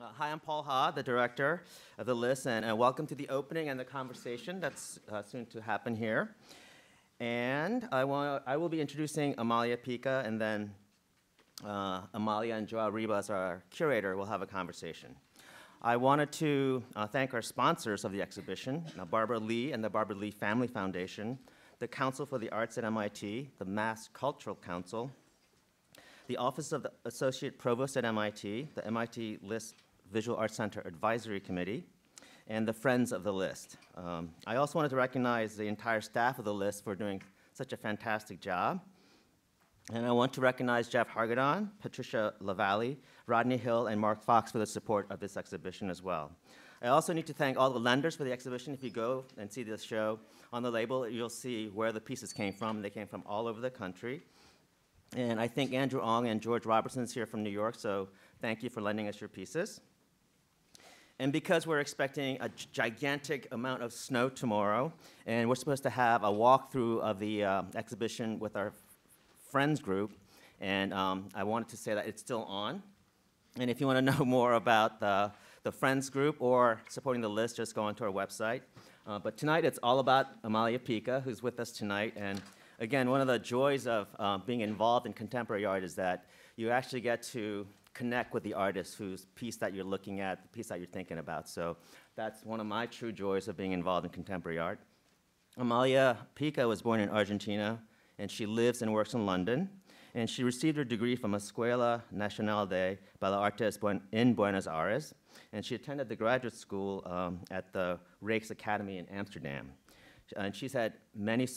Hi, I'm Paul Ha, the director of the list, and welcome to the opening and the conversation that's soon to happen here. And I will be introducing Amalia Pica, and then Amalia and Joao Ribas, our curator, will have a conversation. I wanted to thank our sponsors of the exhibition, Barbara Lee and the Barbara Lee Family Foundation, the Council for the Arts at MIT, the Mass Cultural Council, the Office of the Associate Provost at MIT, the MIT List Visual Arts Center Advisory Committee, and the Friends of the List. I also wanted to recognize the entire staff of the list for doing such a fantastic job. And I want to recognize Jeff Hargadon, Patricia Lavallee, Rodney Hill, and Mark Fox for the support of this exhibition as well. I also need to thank all the lenders for the exhibition. If you go and see this show, on the label, you'll see where the pieces came from. They came from all over the country. And I think Andrew Ong and George Robertson is here from New York, so thank you for lending us your pieces. And because we're expecting a gigantic amount of snow tomorrow, and we're supposed to have a walkthrough of the exhibition with our friends group, and I wanted to say that it's still on. And if you want to know more about the friends group or supporting the list, just go onto our website. But tonight it's all about Amalia Pica, who's with us tonight. And again, one of the joys of being involved in contemporary art is that you actually get to connect with the artist whose piece that you're looking at, the piece that you're thinking about. So that's one of my true joys of being involved in contemporary art. Amalia Pica was born in Argentina, and she lives and works in London. And she received her degree from Escuela Nacional de Bellas Artes in Buenos Aires. And she attended the graduate school at the Rijks Academy in Amsterdam. And she's had many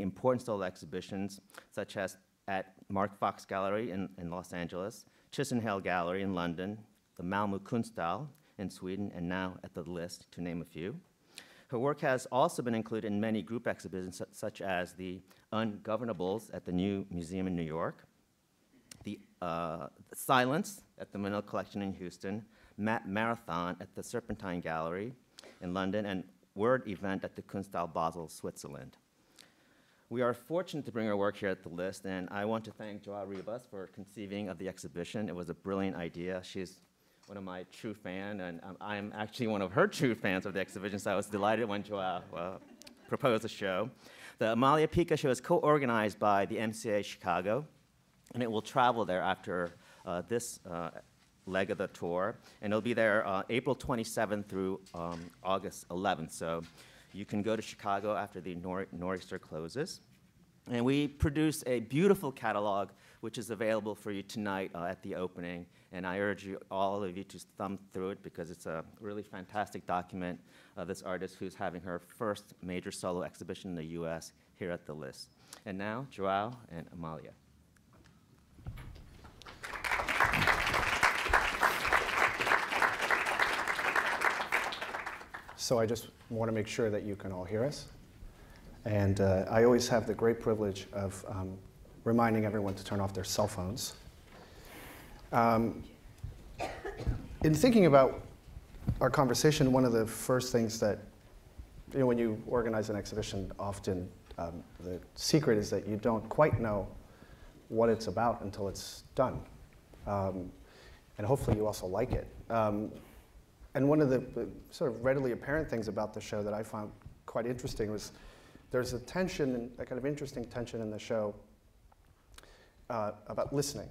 important solo exhibitions, such as at Mark Fox Gallery in Los Angeles, Chisenhale Gallery in London, the Malmö Kunsthall in Sweden, and now at the List, to name a few. Her work has also been included in many group exhibitions, such as the Ungovernables at the New Museum in New York, the Silence at the Manila Collection in Houston, Marathon at the Serpentine Gallery in London, and Word Event at the Kunsthall Basel, Switzerland. We are fortunate to bring her work here at the List, and I want to thank Joao Ribas for conceiving of the exhibition. It was a brilliant idea. She's one of my true fans, and I'm actually one of her true fans of the exhibition, so I was delighted when Joao proposed the show. The Amalia Pica show is co-organized by the MCA Chicago, and it will travel there after this leg of the tour, and it'll be there April 27th through August 11th. So you can go to Chicago after the Nor'easter closes. And we produced a beautiful catalog, which is available for you tonight at the opening. And I urge you, all of you, to thumb through it because it's a really fantastic document of this artist who's having her first major solo exhibition in the US here at the List. And now, Joao and Amalia. So I just want to make sure that you can all hear us. And I always have the great privilege of reminding everyone to turn off their cell phones. In thinking about our conversation, one of the first things that, when you organize an exhibition, often the secret is that you don't quite know what it's about until it's done. And hopefully you also like it. And one of the sort of readily apparent things about the show that I found quite interesting was there's a tension, a kind of interesting tension in the show about listening.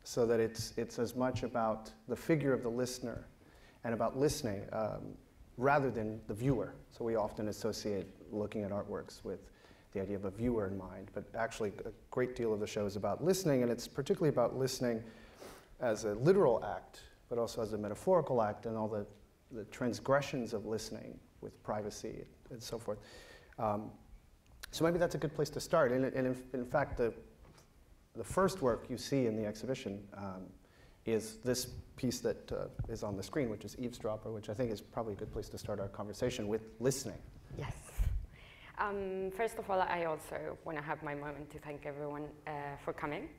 So that it's as much about the figure of the listener and about listening rather than the viewer. So we often associate looking at artworks with the idea of a viewer in mind, but actually a great deal of the show is about listening, and it's particularly about listening as a literal act, but also as a metaphorical act, and all the transgressions of listening with privacy and so forth. So maybe that's a good place to start. And in fact, the first work you see in the exhibition is this piece that is on the screen, which is Eavesdropper, which I think is probably a good place to start our conversation with listening. Yes. First of all, I also want to have my moment to thank everyone for coming,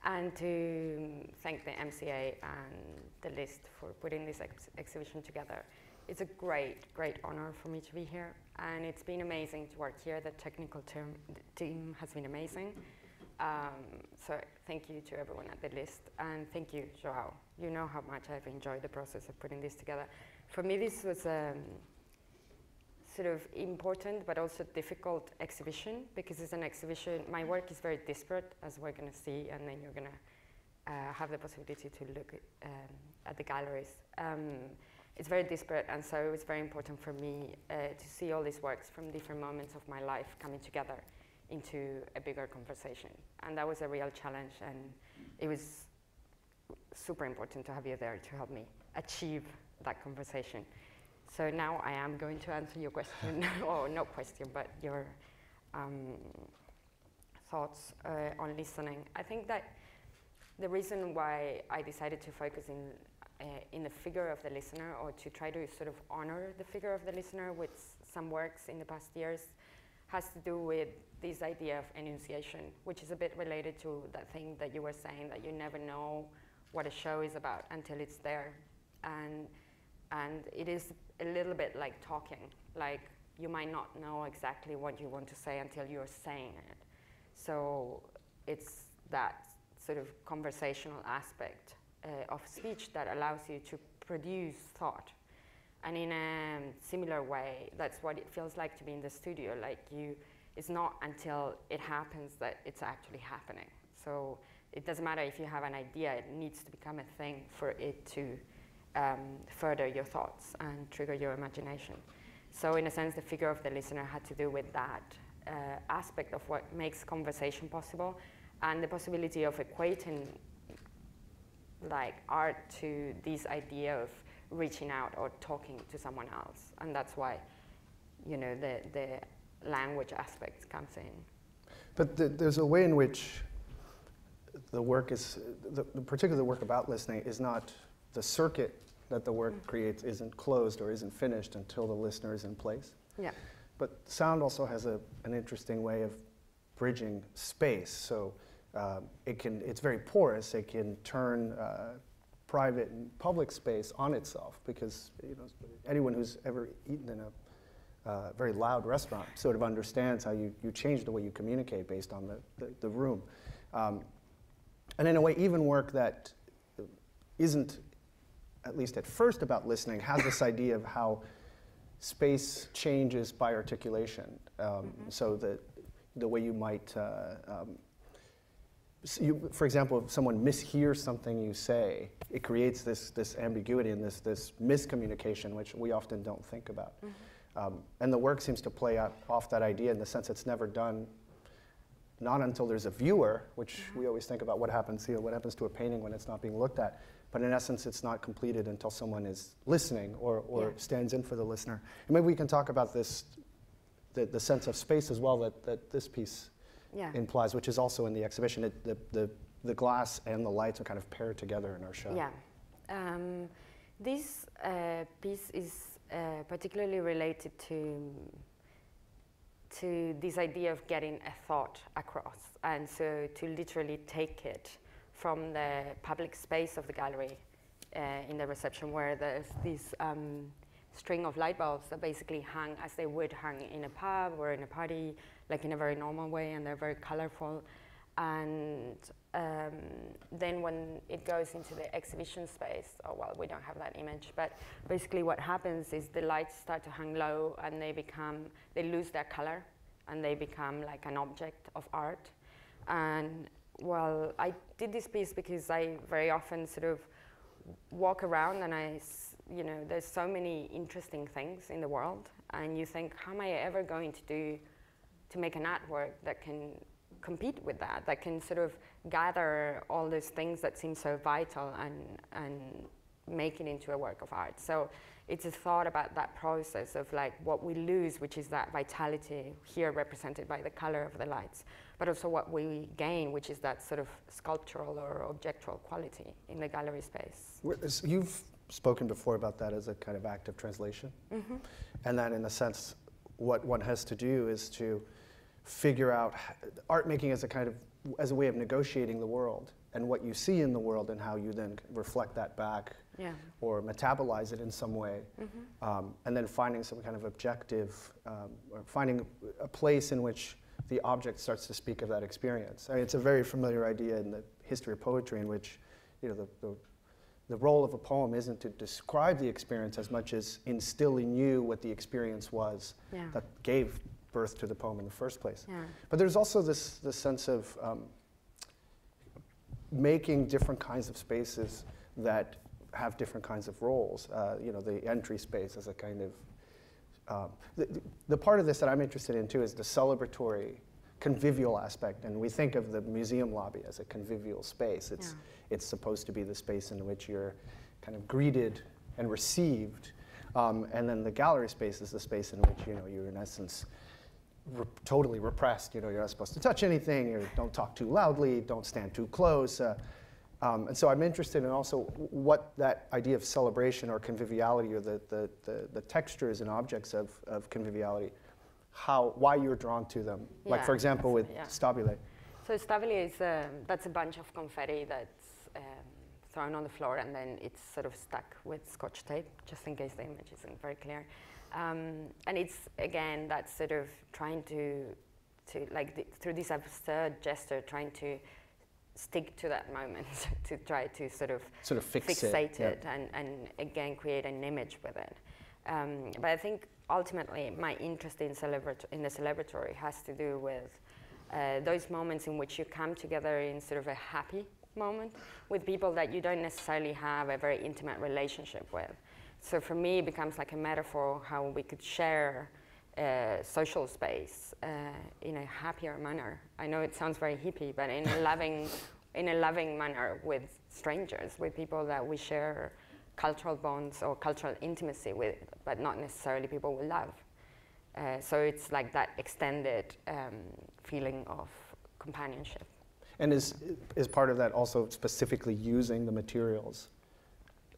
and to thank the MCA and the List for putting this exhibition together. It's a great, great honor for me to be here, and it's been amazing to work here. The technical team has been amazing. So thank you to everyone at the list, and thank you, Joao. You know how much I've enjoyed the process of putting this together. For me, this was sort of important but also difficult exhibition, because it's an exhibition. My work is very disparate, as we're going to see, and then you're going to have the possibility to look at the galleries. It's very disparate, and so it was very important for me to see all these works from different moments of my life coming together into a bigger conversation. And that was a real challenge, and it was super important to have you there to help me achieve that conversation. So now I am going to answer your question, or no question, but your thoughts on listening. I think that the reason why I decided to focus in the figure of the listener, or to try to sort of honor the figure of the listener with some works in the past years, has to do with this idea of enunciation, which is a bit related to that thing that you were saying, that you never know what a show is about until it's there. And it is a little bit like talking, like you might not know exactly what you want to say until you're saying it. So it's that sort of conversational aspect of speech that allows you to produce thought. And in a similar way, that's what it feels like to be in the studio. Like it's not until it happens that it's actually happening. So it doesn't matter if you have an idea, it needs to become a thing for it to further your thoughts and trigger your imagination. So in a sense, the figure of the listener had to do with that aspect of what makes conversation possible, and the possibility of equating like art to this idea of reaching out or talking to someone else. And that's why, you know, the language aspect comes in. But there's a way in which the work is, the particular work about listening is not, the circuit that the work creates isn't closed or isn't finished until the listener is in place. Yeah. But sound also has an interesting way of bridging space. So it's very porous. It can turn private and public space on itself, because anyone who's ever eaten in a very loud restaurant sort of understands how you change the way you communicate based on the room. And in a way, even work that isn't, at least at first, about listening, has this idea of how space changes by articulation. So the way you might, for example, if someone mishears something you say, it creates this ambiguity and this miscommunication, which we often don't think about. And the work seems to play off that idea, in the sense it's never done, not until there's a viewer, which we always think about what happens to a painting when it's not being looked at. But in essence, it's not completed until someone is listening or stands in for the listener. And maybe we can talk about this, the sense of space as well that this piece implies, which is also in the exhibition. The glass and the lights are kind of paired together in our show. Yeah. This piece is particularly related to this idea of getting a thought across, and so to literally take it from the public space of the gallery in the reception, where there's this string of light bulbs that basically hang as they would hang in a pub or in a party, like in a very normal way, and they're very colorful. And then when it goes into the exhibition space, we don't have that image, but basically what happens is the lights start to hang low, and they lose their color, and they become like an object of art. And well, I did this piece because I very often sort of walk around, and there's so many interesting things in the world, and you think, how am I ever going to make an artwork that can compete with that can sort of gather all those things that seem so vital and make it into a work of art. So it's a thought about that process of like what we lose, which is that vitality here represented by the color of the lights, but also what we gain, which is that sort of sculptural or objectual quality in the gallery space. You've spoken before about that as a kind of active translation, and that in a sense, what one has to do is to figure out art making as a way of negotiating the world and what you see in the world, and how you then reflect that back or metabolize it in some way, and then finding some kind of objective, or finding a place in which the object starts to speak of that experience. I mean, it's a very familiar idea in the history of poetry, in which, you know, the role of a poem isn't to describe the experience as much as instill in you what the experience was that gave birth to the poem in the first place. Yeah. But there's also this sense of making different kinds of spaces that have different kinds of roles. You know, the entry space as a kind of, the part of this that I'm interested in too is the celebratory, convivial aspect. And we think of the museum lobby as a convivial space. It's supposed to be the space in which you're kind of greeted and received. And then the gallery space is the space in which, you know, you're in essence totally repressed. You know, you're not supposed to touch anything, you don't talk too loudly, don't stand too close. And so I'm interested in also what that idea of celebration or conviviality, or the textures and objects of conviviality, why you're drawn to them. Like, for example, with stabile. So stabile is, that's a bunch of confetti that's thrown on the floor, and then it's sort of stuck with Scotch tape, just in case the image isn't very clear. And it's, again, that sort of trying to through this absurd gesture, trying to stick to that moment, to try to sort of fixate it and again create an image with it. But I think ultimately my interest in the celebratory has to do with those moments in which you come together in sort of a happy moment with people that you don't necessarily have a very intimate relationship with. So for me, it becomes like a metaphor how we could share social space in a happier manner. I know it sounds very hippie, but in a loving manner with strangers, with people that we share cultural bonds or cultural intimacy with, but not necessarily people we love. So it's like that extended feeling of companionship. And is part of that also specifically using the materials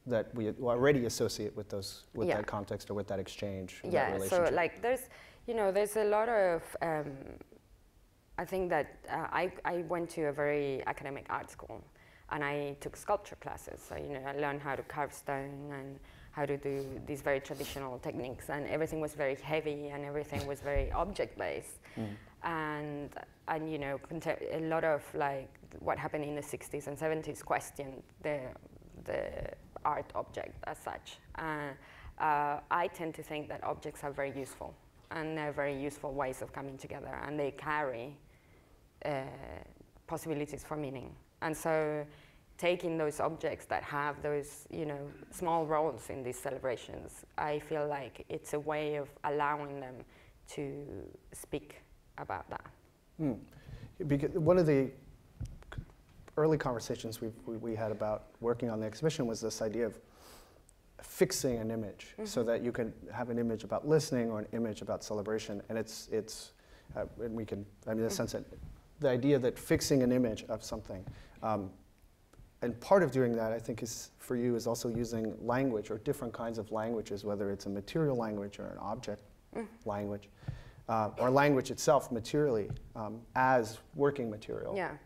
that we already associate with those, with that context or with that exchange? Yeah, that so like there's a lot of, I think that I went to a very academic art school, and I took sculpture classes. So, you know, I learned how to carve stone and how to do these very traditional techniques, and everything was very heavy and everything was very object-based. And you know, a lot of like what happened in the 60s and 70s questioned the art object as such. I tend to think that objects are very useful, and they're very useful ways of coming together, and they carry possibilities for meaning. And so taking those objects that have those, you know, small roles in these celebrations, I feel like it's a way of allowing them to speak about that. Because one of the early conversations we had about working on the exhibition was this idea of fixing an image, so that you can have an image about listening or an image about celebration, and and we can, I mean, in the sense that the idea that fixing an image of something, and part of doing that, I think, is for you is also using language or different kinds of languages, whether it's a material language or an object language, or language itself materially as working material. Yeah.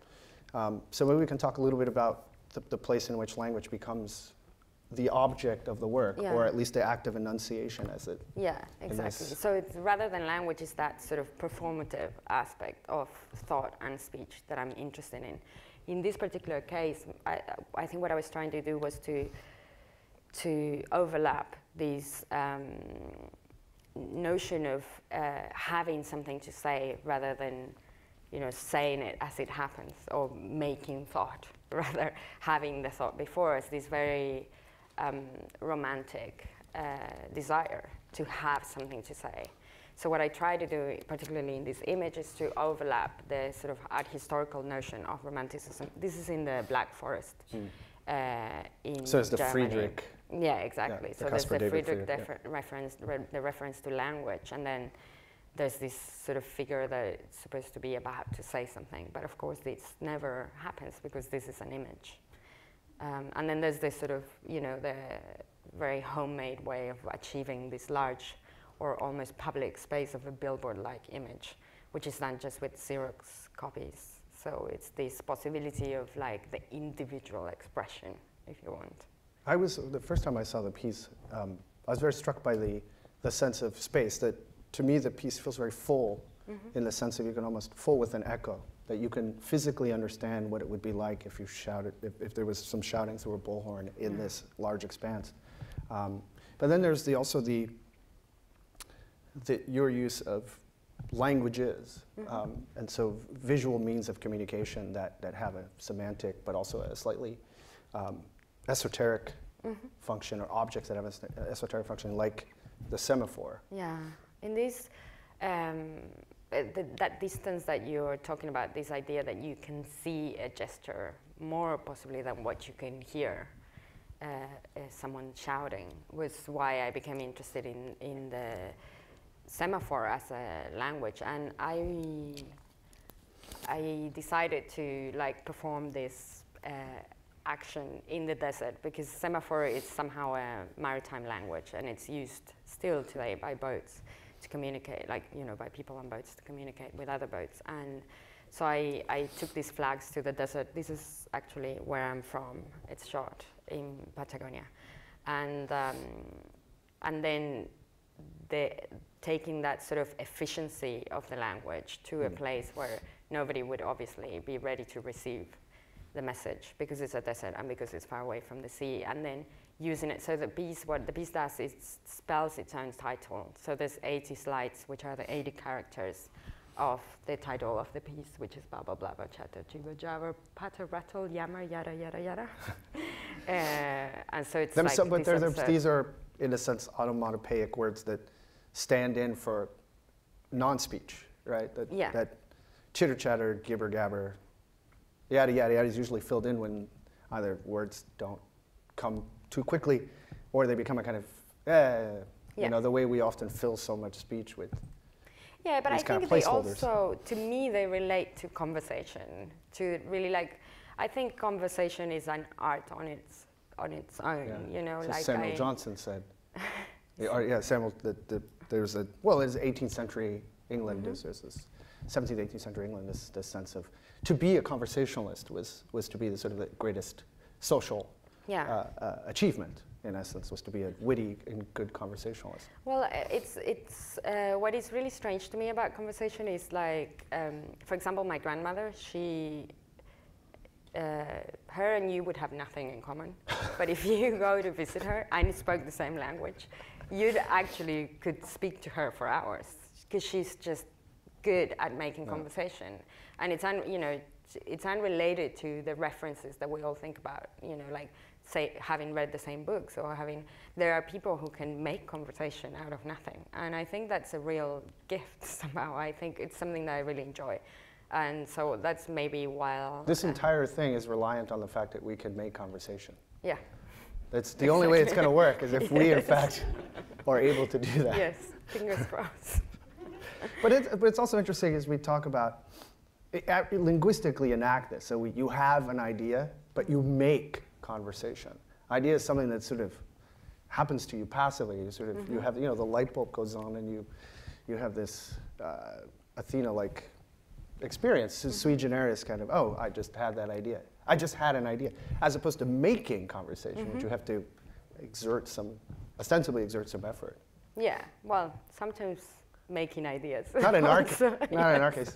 So maybe we can talk a little bit about the place in which language becomes the object of the work, or at least the act of enunciation as it. Yeah, exactly. So it's, rather than language, is that sort of performative aspect of thought and speech that I'm interested in. In this particular case, I think what I was trying to do was to overlap these notion of having something to say rather than, you know, saying it as it happens, or making thought, rather having the thought before us, this very romantic desire to have something to say. So what I try to do, particularly in this image, is to overlap the sort of art historical notion of romanticism. This is in the Black Forest in So it's the Germany. Friedrich. Yeah, exactly. Yeah, so there's the Friedrich reference, the reference to language, and then there's this sort of figure that it's supposed to be about to say something, but of course this never happens because this is an image. And then there's this sort of, you know, the very homemade way of achieving this large or almost public space of a billboard-like image, which is done just with Xerox copies. So it's this possibility of like the individual expression, if you want. The first time I saw the piece, I was very struck by the sense of space, that to me the piece feels very full, in the sense that you can almost full with an echo, that you can physically understand what it would be like if you shouted, if there was some shouting through a bullhorn in this large expanse. But then there's also your use of languages, and so visual means of communication that have a semantic but also a slightly esoteric function, or objects that have an esoteric function, like the semaphore. Yeah, in this, that distance that you're talking about, this idea that you can see a gesture more possibly than what you can hear someone shouting, was why I became interested in the semaphore as a language. And I decided to perform this action in the desert, because semaphore is somehow a maritime language, and it's used still today by boats to communicate, by people on boats to communicate with other boats. And so I took these flags to the desert. This is actually where I'm from. It's shot in Patagonia. And then taking that sort of efficiency of the language to a place where nobody would obviously be ready to receive the message, because it's a desert and because it's far away from the sea, and then using it. So what the piece does is spells its own title. So there's 80 slides, which are the 80 characters of the title of the piece, which is blah blah blah blah chatter chiba jabber patter rattle yammer yada yada yada. And so it's these are in a sense onomatopoeic words that stand in for non-speech, right? That chitter chatter, gibber gabber, yada yada yada is usually filled in when either words don't come too quickly, or they become a kind of the way we often fill so much speech with. Yeah, but I think they also, to me, they relate to conversation. To really I think conversation is an art on its own. So Samuel Johnson said. Samuel. There's a it's 18th century England. There's this 17th, 18th century England. This sense of to be a conversationalist was to be the sort of the greatest social achievement. In essence, was to be a witty and good conversationalist. Well, it's what is really strange to me about conversation is for example, my grandmother, her and you would have nothing in common, but if you go to visit her and spoke the same language, you'd actually could speak to her for hours, because she's just good at making conversation, and it's unrelated to the references that we all think about, say having read the same books, or there are people who can make conversation out of nothing, and I think that's a real gift somehow. I think it's something that I really enjoy, and so that's maybe why this entire thing is reliant on the fact that we can make conversation. Yeah, that's the only way it's going to work, is if we in fact are able to do that. Yes, fingers crossed. But it's also interesting as we talk about linguistically enact this. So you have an idea, but you make conversation. Idea is something that sort of happens to you passively. You sort of you have the light bulb goes on, and you have this Athena-like experience, sui generis kind of. Oh, I just had that idea. I just had an idea, as opposed to making conversation, which you have to ostensibly exert some effort. Yeah. Well, sometimes making ideas. Not in our case. Not in our case.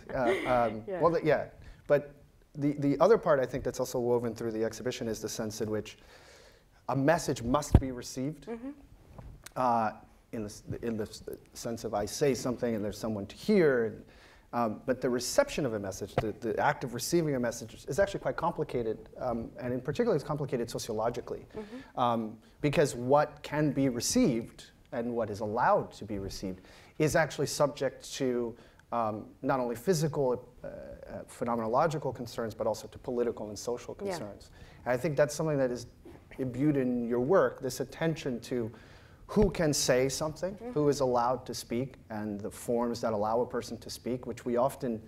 But the other part I think that's also woven through the exhibition is the sense in which a message must be received, in the sense of I say something and there's someone to hear. But the reception of a message, the act of receiving a message, is actually quite complicated, and in particular it's complicated sociologically, because what can be received and what is allowed to be received is actually subject to not only physical, phenomenological concerns, but also to political and social concerns. And I think that's something that is imbued in your work, this attention to who can say something, who is allowed to speak, and the forms that allow a person to speak, which we often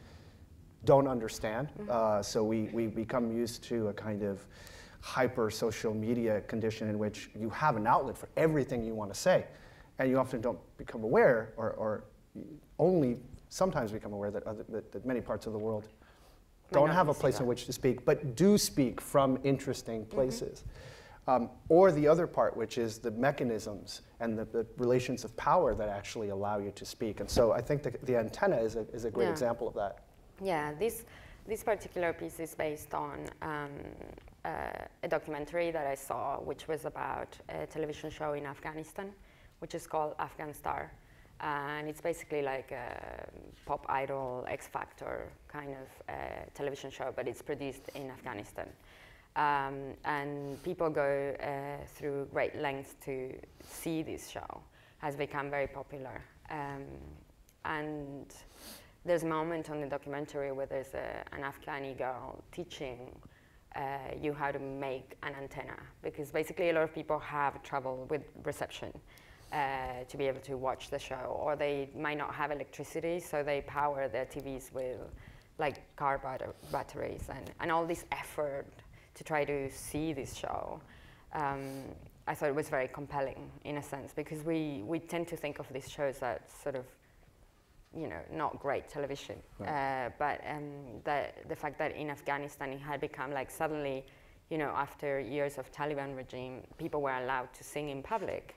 don't understand. So we become used to a kind of hyper social media condition in which you have an outlet for everything you want to say, and you often don't become aware, or only sometimes become aware that many parts of the world don't have a place in which to speak, but do speak from interesting places. or the other part, which is the mechanisms and the relations of power that actually allow you to speak. And so I think the antenna is a great example of that. Yeah, this particular piece is based on a documentary that I saw, which was about a television show in Afghanistan, which is called Afghan Star. And it's basically like a pop idol, X Factor kind of television show, but it's produced in Afghanistan. And people go through great lengths to see this show. Has become very popular. And there's a moment on the documentary where there's an Afghani girl teaching you how to make an antenna, because basically a lot of people have trouble with reception to be able to watch the show, or they might not have electricity, so they power their TVs with like car batteries and all this effort to try to see this show. I thought it was very compelling in a sense, because we tend to think of these shows as sort of, you know, not great television. Right. But the fact that in Afghanistan it had become like suddenly, you know, after years of Taliban regime, people were allowed to sing in public.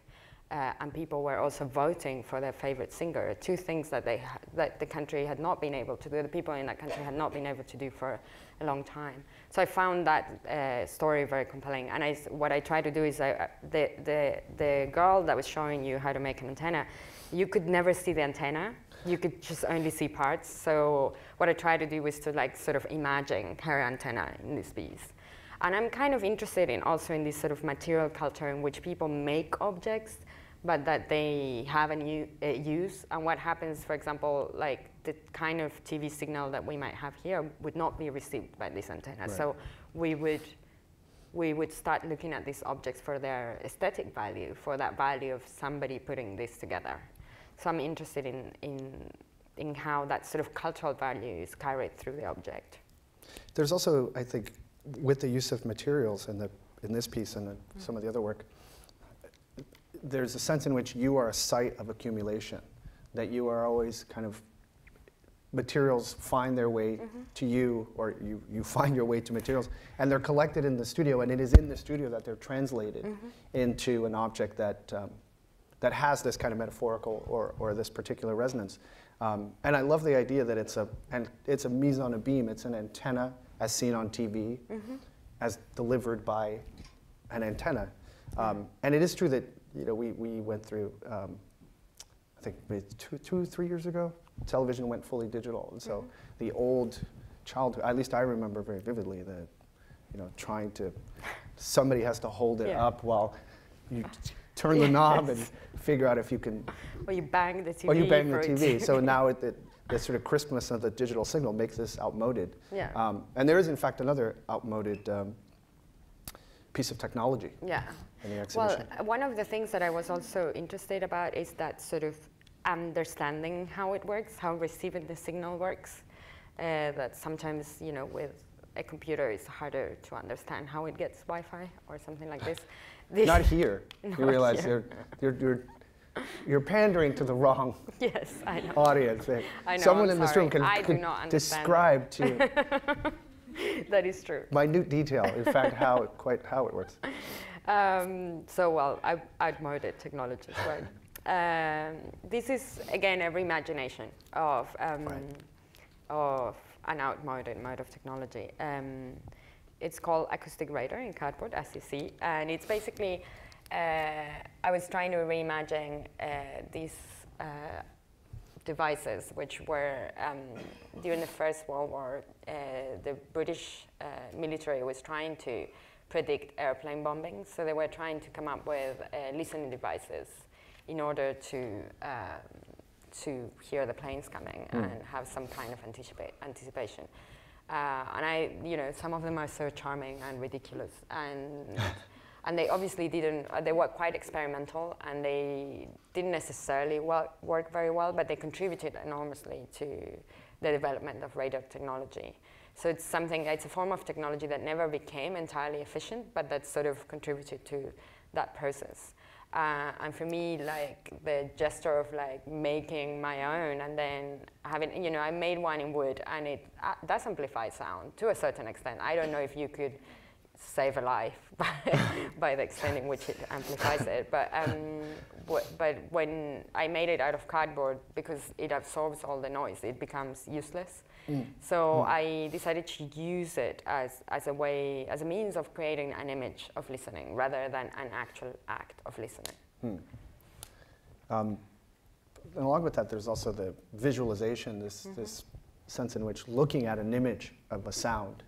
And people were also voting for their favorite singer, two things that the country had not been able to do, the people in that country had not been able to do for a long time. So I found that story very compelling. And what I tried to do is the girl that was showing you how to make an antenna, you could never see the antenna. You could just only see parts. So what I tried to do was to like sort of imagine her antenna in this piece. And I'm kind of interested in also in this sort of material culture in which people make objects, but that they have a use. And what happens, for example, like the kind of TV signal that we might have here would not be received by this antenna. Right. So we would start looking at these objects for their aesthetic value, for that value of somebody putting this together. So I'm interested in how that sort of cultural value is carried through the object. There's also, I think, with the use of materials in this piece and some of the other work, there's a sense in which you are a site of accumulation, that you are always kind of, materials find their way to you, or you find your way to materials, and they're collected in the studio, and it is in the studio that they're translated into an object that that has this kind of metaphorical or this particular resonance. And I love the idea that it's a mise en beam, it's an antenna as seen on TV, as delivered by an antenna. And it is true that, you know, we went through, I think maybe 3 years ago, television went fully digital. And so the old childhood, at least I remember very vividly, that, you know, trying to, somebody has to hold it up while you turn the knob and figure out if you can. Or you bang the TV. Or you bang the TV. So now the sort of crispness of the digital signal makes this outmoded. Yeah. And there is, in fact, another outmoded piece of technology in the exhibition. Well, one of the things that I was also interested about is that sort of understanding how it works, how receiving the signal works. That sometimes, you know, with a computer it's harder to understand how it gets Wi-Fi or something like this. Not here. You realize you're pandering to the wrong audience. I know, someone in this room can describe to that is true. Minute detail, in fact, how it works. So, well, outmoded technologies, right? This is, again, a reimagination of an outmoded mode of technology. It's called acoustic radar in cardboard, as you see, and it's basically, I was trying to reimagine these devices, which were, during the First World War, the British military was trying to predict airplane bombings, so they were trying to come up with listening devices in order to hear the planes coming and have some kind of anticipation. And you know, some of them are so charming and ridiculous, and they obviously they were quite experimental, and they didn't necessarily work very well, but they contributed enormously to the development of radar technology. So it's a form of technology that never became entirely efficient, but that sort of contributed to that process. And for me, like, the gesture of like making my own and then having, you know, I made one in wood, and it does amplify sound to a certain extent. I don't know if you could save a life by the extent in which it amplifies it. But when I made it out of cardboard, because it absorbs all the noise, it becomes useless. So I decided to use it as a means of creating an image of listening rather than an actual act of listening. And along with that, there's also the visualization, this sense in which looking at an image of a sound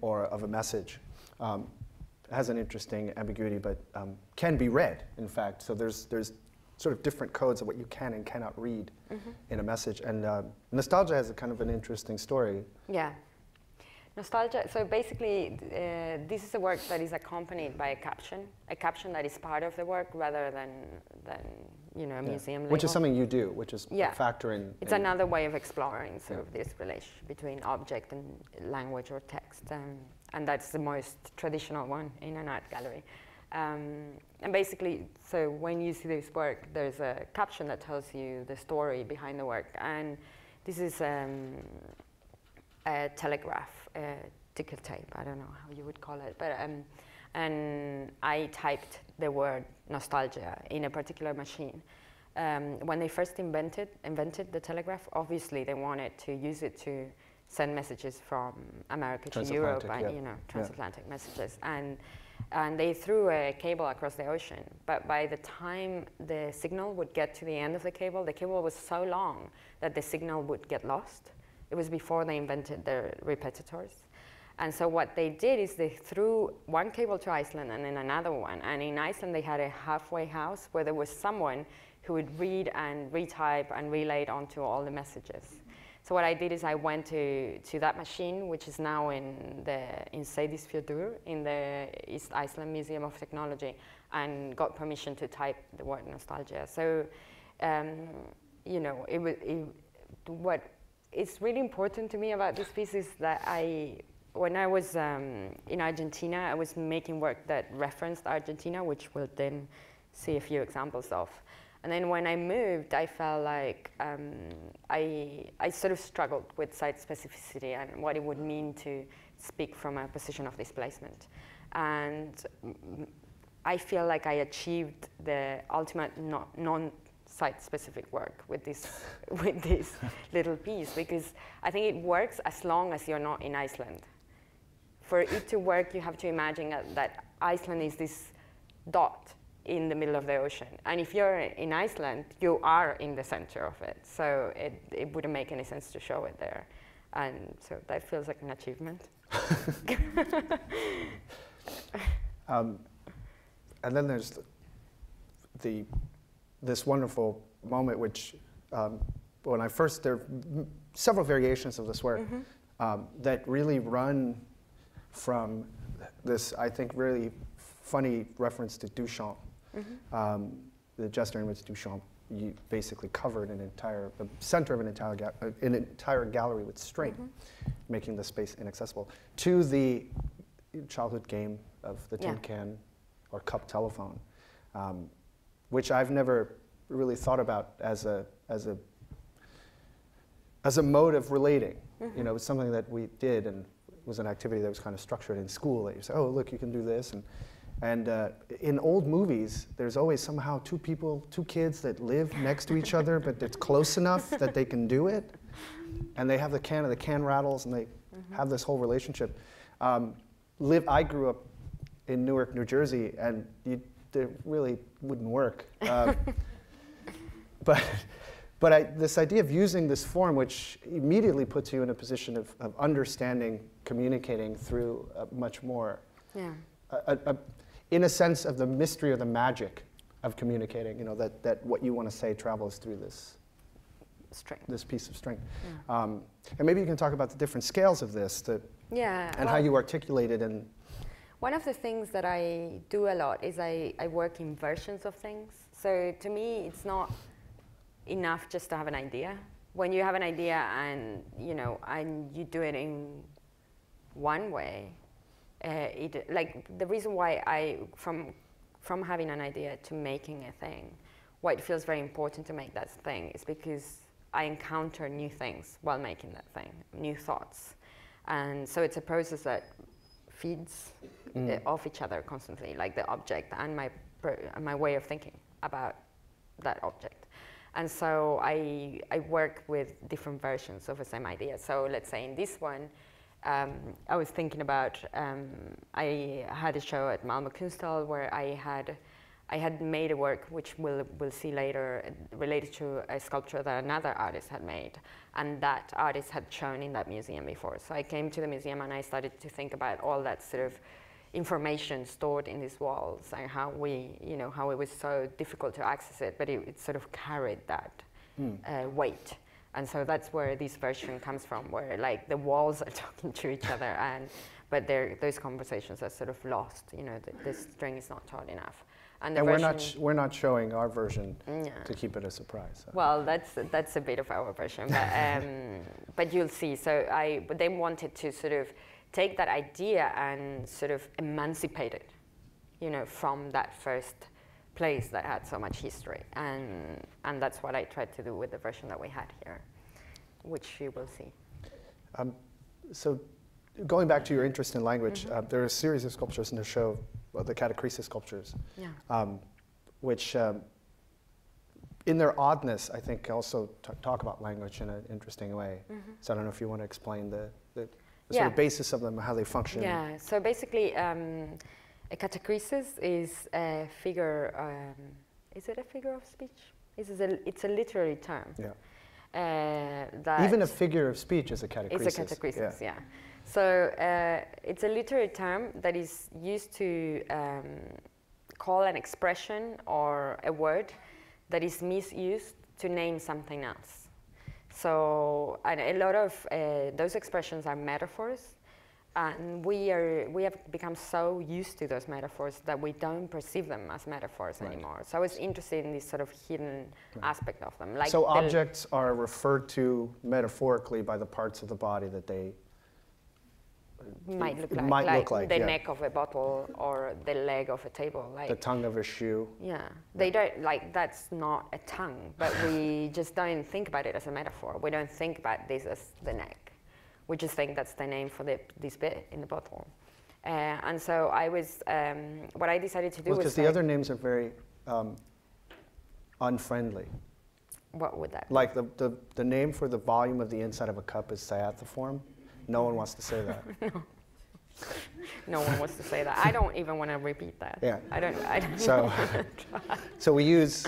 or of a message has an interesting ambiguity, but can be read, in fact. So there's sort of different codes of what you can and cannot read in a message. And nostalgia has a kind of an interesting story. Yeah. Nostalgia, so basically, this is a work that is accompanied by a caption that is part of the work rather than a museum label. Which is something you do, which is a factor in... It's another way of exploring sort of this relationship between object and language or text. And that's the most traditional one in an art gallery. And basically, so when you see this work, there's a caption that tells you the story behind the work. And this is a telegraph, ticker tape, I don't know how you would call it. But and I typed the word nostalgia in a particular machine. When they first invented the telegraph, obviously they wanted to use it to send messages from America to Europe, and transatlantic messages. And they threw a cable across the ocean. But by the time the signal would get to the end of the cable was so long that the signal would get lost. It was before they invented the repetitors. And so what they did is they threw one cable to Iceland and then another one. And in Iceland, they had a halfway house where there was someone who would read and retype and relay it onto all the messages. So what I did is I went to that machine, which is now in Seyðisfjörður, in the East Iceland Museum of Technology, and got permission to type the word nostalgia. So, what is really important to me about this piece is that when I was in Argentina, I was making work that referenced Argentina, which we'll then see a few examples of. And then when I moved, I felt like I sort of struggled with site specificity and what it would mean to speak from a position of displacement. And I feel like I achieved the ultimate non-site specific work with this little piece, because I think it works as long as you're not in Iceland. For it to work, you have to imagine that Iceland is this dot in the middle of the ocean. And if you're in Iceland, you are in the center of it. So it wouldn't make any sense to show it there. And so that feels like an achievement. And then there's this wonderful moment which, when I first, there are several variations of this work that really run from this, I think, really funny reference to Duchamp. The gesture in which Duchamp basically covered the center of an entire gallery with string, making the space inaccessible, to the childhood game of the tin can or cup telephone, which I've never really thought about as a mode of relating. You know, it was something that we did, and it was an activity that was kind of structured in school. That you say, oh, look, you can do this, and in old movies, there's always somehow two kids that live next to each other, but it's close enough that they can do it. And they have the can rattles, and they have this whole relationship. I grew up in Newark, New Jersey, and it really wouldn't work. But this idea of using this form, which immediately puts you in a position of understanding, communicating through much more, in a sense of the mystery or the magic of communicating, that what you want to say travels through this string, this piece of string. And maybe you can talk about the different scales of this, and how you articulate it. And one of the things that I do a lot is I work in versions of things. So to me, it's not enough just to have an idea. When you have an idea and you do it in one way, the reason why from having an idea to making a thing, why it feels very important to make that thing is because I encounter new things while making that thing, new thoughts. And so it's a process that feeds of each other constantly, like the object and my way of thinking about that object. And so I work with different versions of the same idea. So let's say in this one, I was thinking about, I had a show at Malmö Kunsthall where I had made a work, which we'll see later, related to a sculpture that another artist had made. And that artist had shown in that museum before. So I came to the museum and I started to think about all that sort of information stored in these walls and how how it was so difficult to access it, but it sort of carried that weight. And so that's where this version comes from, where like the walls are talking to each other, but those conversations are sort of lost. The string is not taut enough. And we're not showing our version to keep it a surprise. So. Well, that's a bit of our version, but you'll see. So but they wanted to sort of take that idea and sort of emancipate it, from that first place that had so much history, and that's what I tried to do with the version that we had here, which you will see. So, going back to your interest in language, there are a series of sculptures in the show, the catachresis sculptures, which, in their oddness, I think also talk about language in an interesting way. So I don't know if you want to explain the sort of basis of them, how they function. Yeah. So basically, a catachresis is a figure. Is it a figure of speech? It's a literary term. Yeah. Even a figure of speech is a catachresis. It's a catachresis. Yeah. So it's a literary term that is used to call an expression or a word that is misused to name something else. So and a lot of those expressions are metaphors, and we have become so used to those metaphors that we don't perceive them as metaphors anymore. So I was interested in this sort of hidden aspect of them. Like so objects are referred to metaphorically by the parts of the body that they might look like the neck of a bottle or the leg of a table, like the tongue of a shoe. Yeah, they don't that's not a tongue, but we just don't think about it as a metaphor. We don't think about this as the neck. We just think that's the name for this bit in the bottle. And so I was, what I decided to do was because the other names are very unfriendly. What would that be? Like the name for the volume of the inside of a cup is cyathoform. No one wants to say that. No. No one wants to say that. I don't even want to repeat that. Yeah. I don't so we use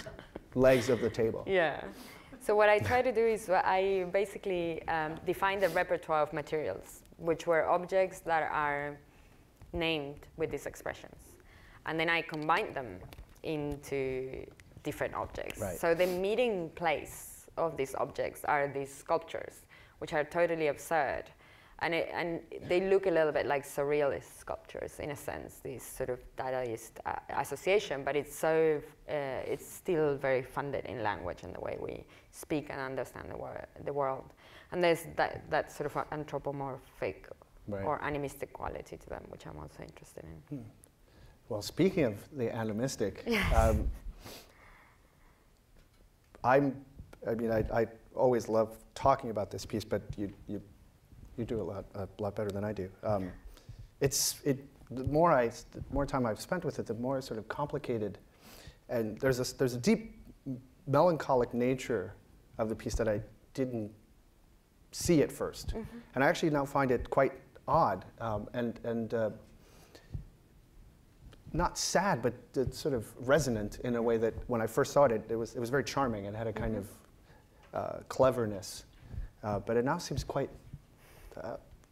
legs of the table. Yeah. So what I try to do is I basically define the repertoire of materials, which were objects that are named with these expressions. And then I combine them into different objects. Right. So the meeting place of these objects are these sculptures, which are totally absurd. And they look a little bit like surrealist sculptures in a sense, this sort of Dadaist association, but it's still very funded in language and the way we speak and understand the world. And there's that sort of anthropomorphic or animistic quality to them, which I'm also interested in. Well, speaking of the animistic, yes. I always love talking about this piece, but you do a lot better than I do. The more time I've spent with it, the more sort of complicated, and there's a deep melancholic nature of the piece that I didn't see at first, and I actually now find it quite odd and not sad, but sort of resonant in a way that when I first saw it, it was very charming and had a kind of cleverness, but it now seems quite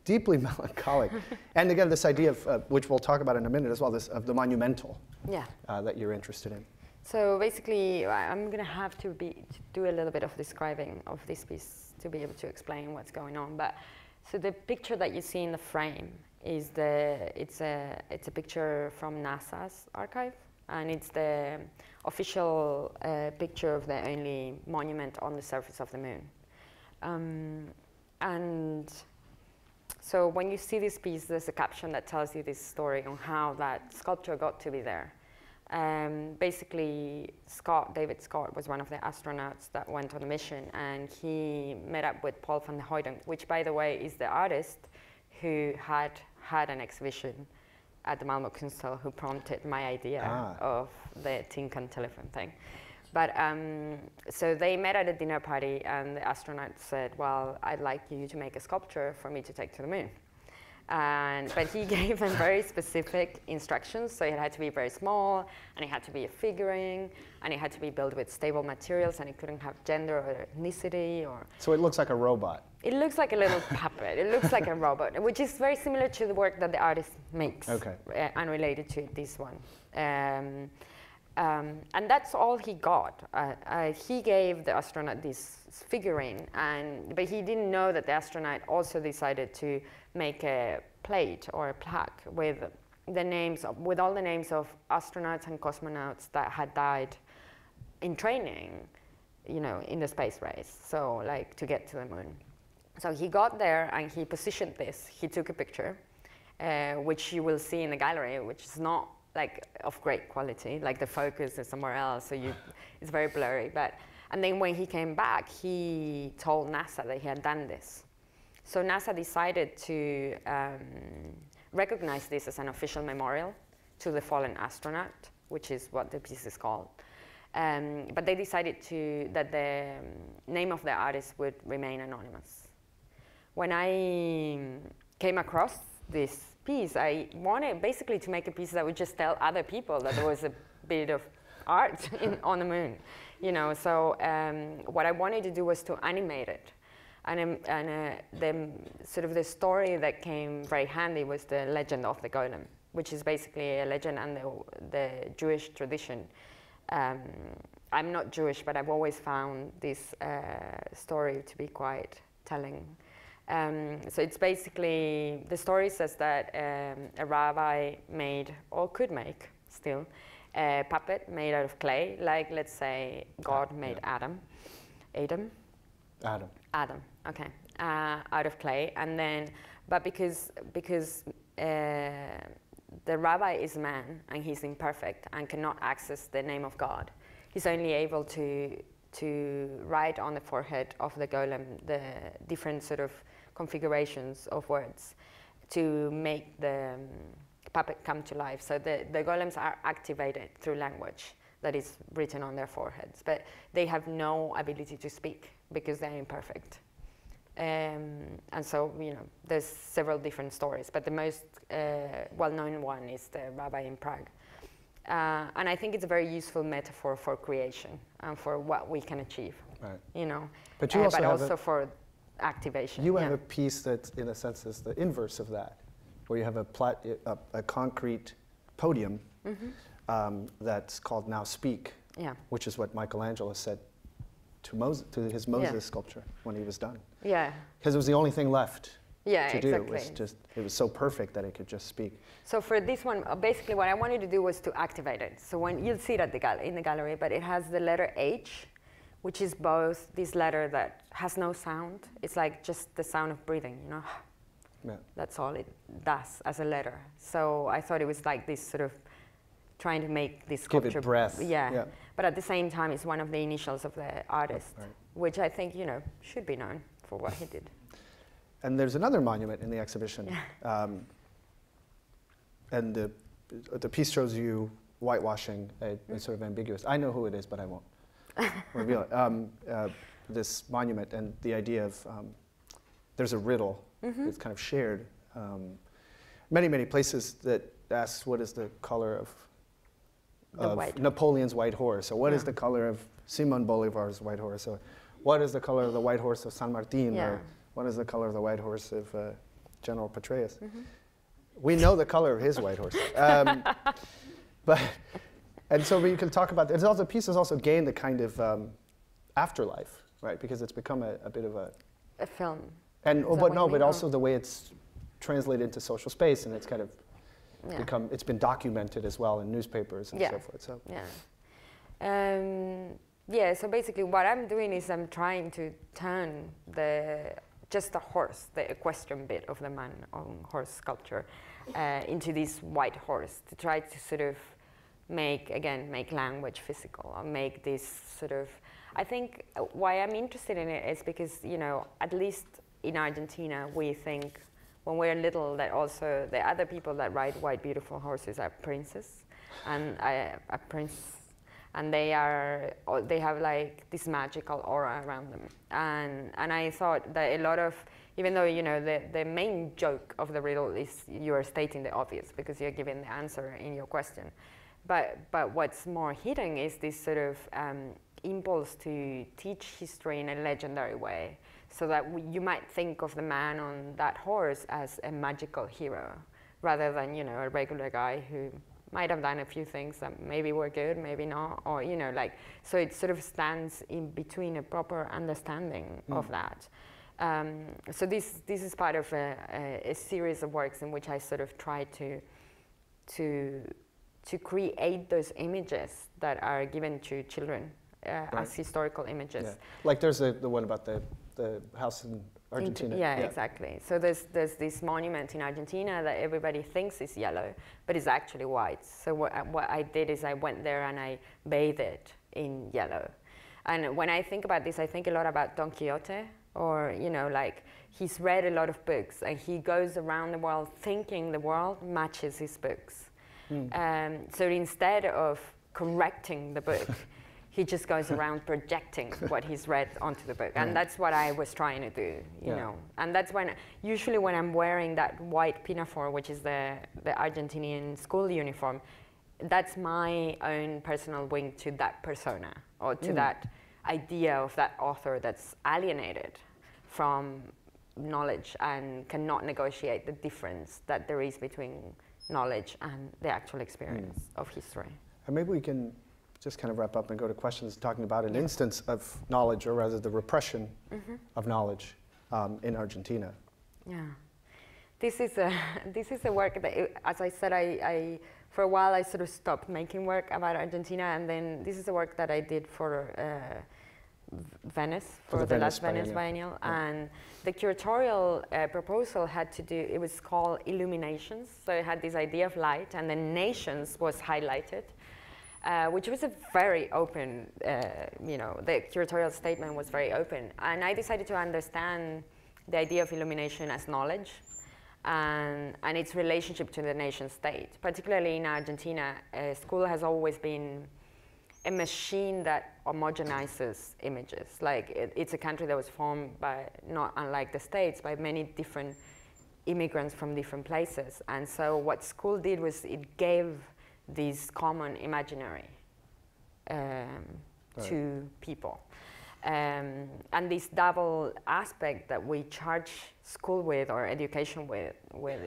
deeply melancholic. And again, this idea of, which we'll talk about in a minute as well, this of the monumental that you're interested in. So basically, I'm going to have to do a little bit of describing of this piece to be able to explain what's going on. But so the picture that you see in the frame is it's a picture from NASA's archive, and it's the official picture of the only monument on the surface of the moon. And so when you see this piece, there's a caption that tells you this story on how that sculpture got to be there. Basically, David Scott was one of the astronauts that went on a mission, and he met up with Paul van der Heyden, which, by the way, is the artist who had an exhibition at the Malmö Kunsthal who prompted my idea of the tin can telephone thing. But so they met at a dinner party, and the astronaut said, well, I'd like you to make a sculpture for me to take to the moon. But he gave them very specific instructions, so it had to be very small, and it had to be a figurine, and it had to be built with stable materials, and it couldn't have gender or ethnicity. So it looks like a robot. It looks like a little puppet. It looks like a robot, which is very similar to the work that the artist makes, unrelated to this one. And that's all he got. He gave the astronaut this figurine, but he didn't know that the astronaut also decided to make a plate or a plaque with all the names of astronauts and cosmonauts that had died in training, in the space race. So, like, to get to the moon. So he got there and he positioned this. He took a picture, which you will see in the gallery, which is not like of great quality. Like the focus is somewhere else, so it's very blurry. And then when he came back, he told NASA that he had done this. So NASA decided to recognize this as an official memorial to the fallen astronaut, which is what the piece is called. But they decided that the name of the artist would remain anonymous. When I came across this piece, I wanted basically to make a piece that would just tell other people that there was a bit of art on the moon. So what I wanted to do was to animate it. And the story that came very handy was the legend of the golem, which is basically a legend and the Jewish tradition. I'm not Jewish, but I've always found this story to be quite telling. So it's basically, the story says that a rabbi made, or could make still, a puppet made out of clay, like, let's say, God made Adam, okay, out of clay. And then, but because the rabbi is a man and he's imperfect and cannot access the name of God, he's only able to write on the forehead of the golem the different sort of configurations of words to make the puppet come to life. So the golems are activated through language that is written on their foreheads, but they have no ability to speak because they're imperfect. And so, there's several different stories, but the most well-known one is the rabbi in Prague. And I think it's a very useful metaphor for creation and for what we can achieve, But you but also for activation. You have a piece that, in a sense, is the inverse of that, where you have a concrete podium that's called Now Speak, which is what Michelangelo said to his Moses sculpture when he was done. Yeah. Because it was the only thing left to do. Exactly. It was so perfect that it could just speak. So for this one, basically what I wanted to do was to activate it. So when you'll see it at in the gallery, but it has the letter H, which is both this letter that has no sound. It's like just the sound of breathing, Yeah. That's all it does as a letter. So I thought it was like this sort of trying to make this sculpture. Give it breath. Yeah. But at the same time, it's one of the initials of the artist, which I think, should be known for what he did. And there's another monument in the exhibition. And the piece shows you whitewashing a sort of ambiguous. I know who it is, but I won't reveal it. This monument and the idea of there's a riddle that's kind of shared. Many places that asks what is the color of Napoleon's white horse, or what is the color of Simon Bolivar's white horse, or what is the color of the white horse of San Martin, or what is the color of the white horse of General Petraeus. We know the color of his white horse. And so we can talk about, the piece has also gained a kind of afterlife, right? Because it's become a bit of a film. And but also the way it's translated into social space, and it's kind of it's been documented as well in newspapers and so forth. So so basically what I'm doing is I'm trying to turn just the horse, the equestrian bit of the man on horse sculpture, into this white horse, to try to sort of make language physical, or make this sort of, I think why I'm interested in it is because, at least in Argentina, we think when we're little that also the other people that ride white beautiful horses are princes and a prince, and they have like this magical aura around them. And I thought that a lot of, even though, you know, the main joke of the riddle is you are stating the obvious because you're giving the answer in your question. But what's more hidden is this sort of impulse to teach history in a legendary way, so that you might think of the man on that horse as a magical hero, rather than, you know, a regular guy who might have done a few things that maybe were good, maybe not, or, you know, like, so it sort of stands in between a proper understanding of that. So this is part of a series of works in which I sort of try to create those images that are given to children as historical images. Yeah. Like there's the one about the house in Argentina. Yeah, exactly. So there's this monument in Argentina that everybody thinks is yellow, but it's actually white. So what I did is I went there and I bathed it in yellow. And when I think about this, I think a lot about Don Quixote, or, you know, like he's read a lot of books and he goes around the world thinking the world matches his books. So instead of correcting the book, he just goes around projecting what he's read onto the book. And that's what I was trying to do, you know. And that's when, usually when I'm wearing that white pinafore, which is the Argentinian school uniform, that's my own personal wing to that persona, or to that idea of that author that's alienated from knowledge and cannot negotiate the difference that there is between knowledge and the actual experience of history. And maybe we can just kind of wrap up and go to questions talking about an instance of knowledge, or rather the repression of knowledge in Argentina. Yeah, this is a work that, as I said, I for a while I sort of stopped making work about Argentina, and then this is a work that I did for Venice, for the last Venice Biennial. And the curatorial proposal had to do, it was called Illuminations, so it had this idea of light, and then nations was highlighted, which was a very open, you know, the curatorial statement was very open. And I decided to understand the idea of illumination as knowledge, and its relationship to the nation state. Particularly in Argentina, school has always been a machine that homogenizes images. Like it's a country that was formed by, not unlike the States, by many different immigrants from different places. And so what school did was it gave this common imaginary to people. And this double aspect that we charge school with, or education with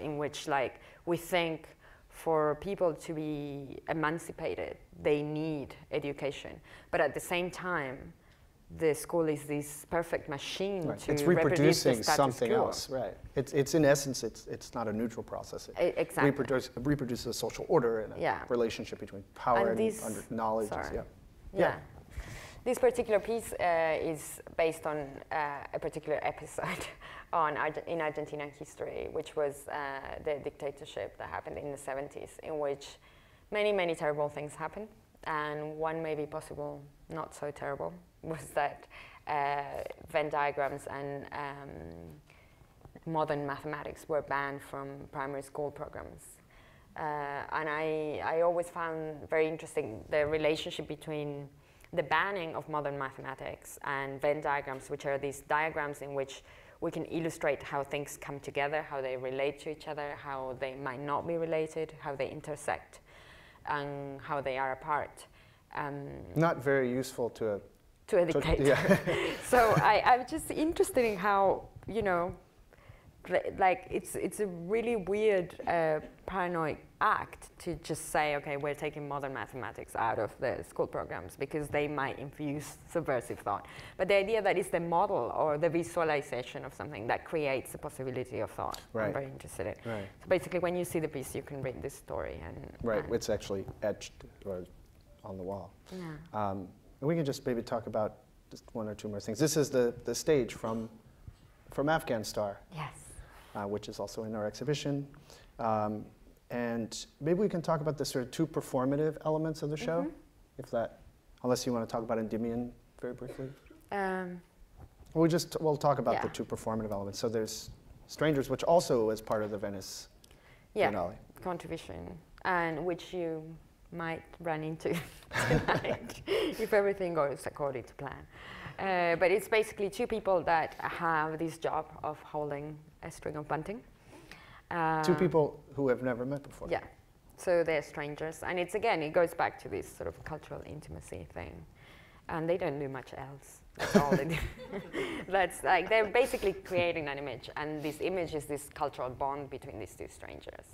in which, like, we think for people to be emancipated, they need education. But at the same time, the school is this perfect machine to it's reproducing the status something quo. else, right? It's in essence, it's not a neutral process. It exactly. reproduces a social order and a relationship between power and knowledge. Yeah. This particular piece is based on a particular episode in Argentine history, which was the dictatorship that happened in the 70s, in which many, many terrible things happened. And one maybe possible not so terrible was that Venn diagrams and modern mathematics were banned from primary school programs. And I always found very interesting the relationship between the banning of modern mathematics and Venn diagrams, which are these diagrams in which we can illustrate how things come together, how they relate to each other, how they might not be related, how they intersect, and how they are apart. Not very useful to a dictator. So I'm just interested in how, you know, like it's a really weird paranoid act to just say, okay, we're taking modern mathematics out of the school programs because they might infuse subversive thought. But the idea that it's the model or the visualization of something that creates the possibility of thought, I'm very interested in. So basically, when you see the piece, you can read this story. And it's actually etched or on the wall. And we can just maybe talk about just one or two more things. This is the stage from Afghan Star. Yes. Which is also in our exhibition. And maybe we can talk about the sort of two performative elements of the show, if that, unless you want to talk about Endymion very briefly. We'll talk about the two performative elements. So there's Strangers, which also was part of the Venice Biennale. Contribution, and which you might run into tonight if everything goes according to plan. But it's basically two people that have this job of holding a string of bunting. Two people who have never met before. Yeah, so they're strangers, and it's again, it goes back to this sort of cultural intimacy thing, and they don't do much else. That's all they do. That's like they're basically creating an image, and this image is this cultural bond between these two strangers.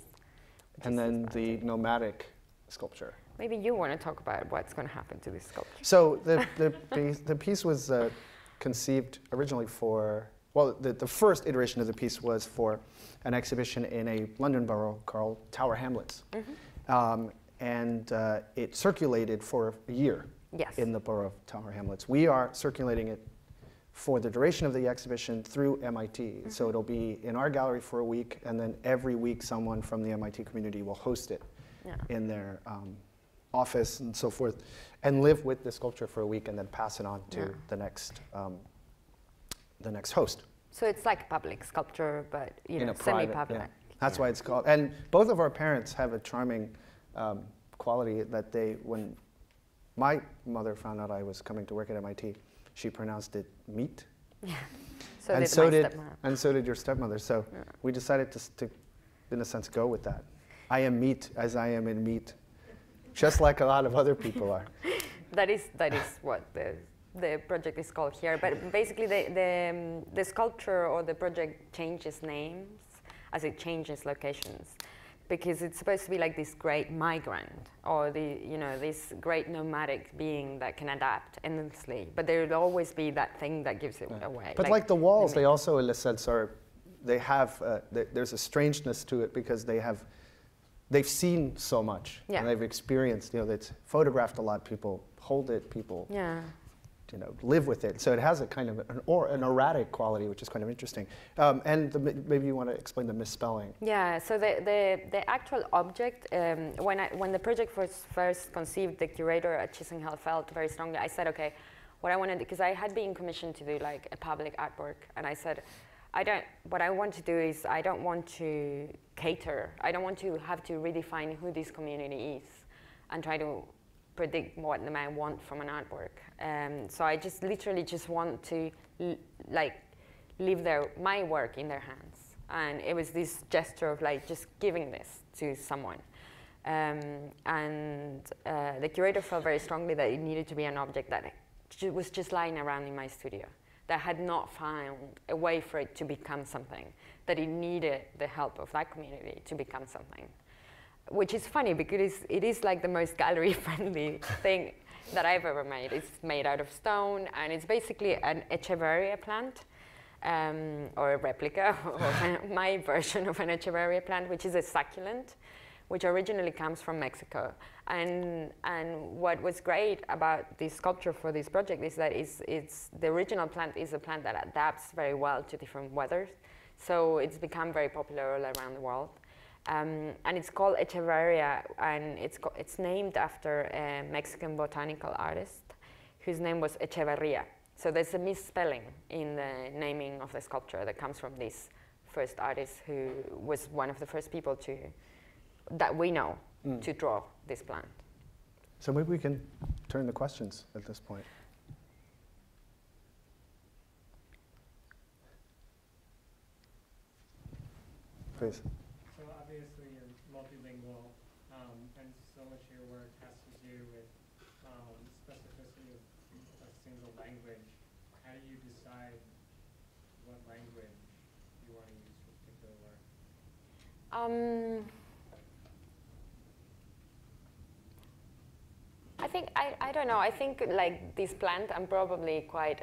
And then the Nomadic sculpture. Maybe you want to talk about what's going to happen to this sculpture. So the piece was conceived originally for, well, the first iteration of the piece was for an exhibition in a London borough called Tower Hamlets. And it circulated for a year in the borough of Tower Hamlets. We are circulating it for the duration of the exhibition through MIT. So it'll be in our gallery for a week, and then every week someone from the MIT community will host it in their office and so forth, and live with the sculpture for a week and then pass it on to the next host. So it's like public sculpture, but semi-public. That's why it's called. And both of our parents have a charming quality that when my mother found out I was coming to work at MIT, she pronounced it meat. Yeah. And so did your stepmother. So we decided to, in a sense, go with that. I am meat as I am in meat, just like a lot of other people are. That is what the project is called here. But basically, the sculpture or the project changes names as it changes locations, because it's supposed to be like this great migrant or this great nomadic being that can adapt endlessly. But there will always be that thing that gives it away. But like the walls, they also, in a sense, there's a strangeness to it because they've seen so much and they've experienced. They've photographed a lot. People hold it. People live with it. So it has a kind of an erratic quality, which is kind of interesting. And maybe you want to explain the misspelling. Yeah. So the actual object, when the project was first conceived, the curator at Chisenhall felt very strongly. I said, okay, what I wanted, because I had been commissioned to do like a public artwork, and I said, what I want to do is I don't want to cater. I don't want to have to redefine who this community is and try to predict what they might want from an artwork. So I just literally just want to leave my work in their hands. And it was this gesture of like just giving this to someone. The curator felt very strongly that it needed to be an object that was just lying around in my studio, that had not found a way for it to become something, that it needed the help of that community to become something. Which is funny because it is like the most gallery-friendly thing that I've ever made. It's made out of stone, and it's basically an Echeveria plant, or a replica, or my version of an Echeveria plant, which is a succulent, which originally comes from Mexico. And what was great about this sculpture for this project is that the original plant is a plant that adapts very well to different weathers. So it's become very popular all around the world. And it's called Echeveria, and it's named after a Mexican botanical artist whose name was Echeverria. So there's a misspelling in the naming of the sculpture that comes from this first artist who was one of the first people that we know to draw this plant. So maybe we can turn to questions at this point. Please. So obviously you're multilingual, and so much of your work has to do with specificity of a single language. How do you decide what language you want to use for particular work? I don't know. I think like this plant, I'm probably quite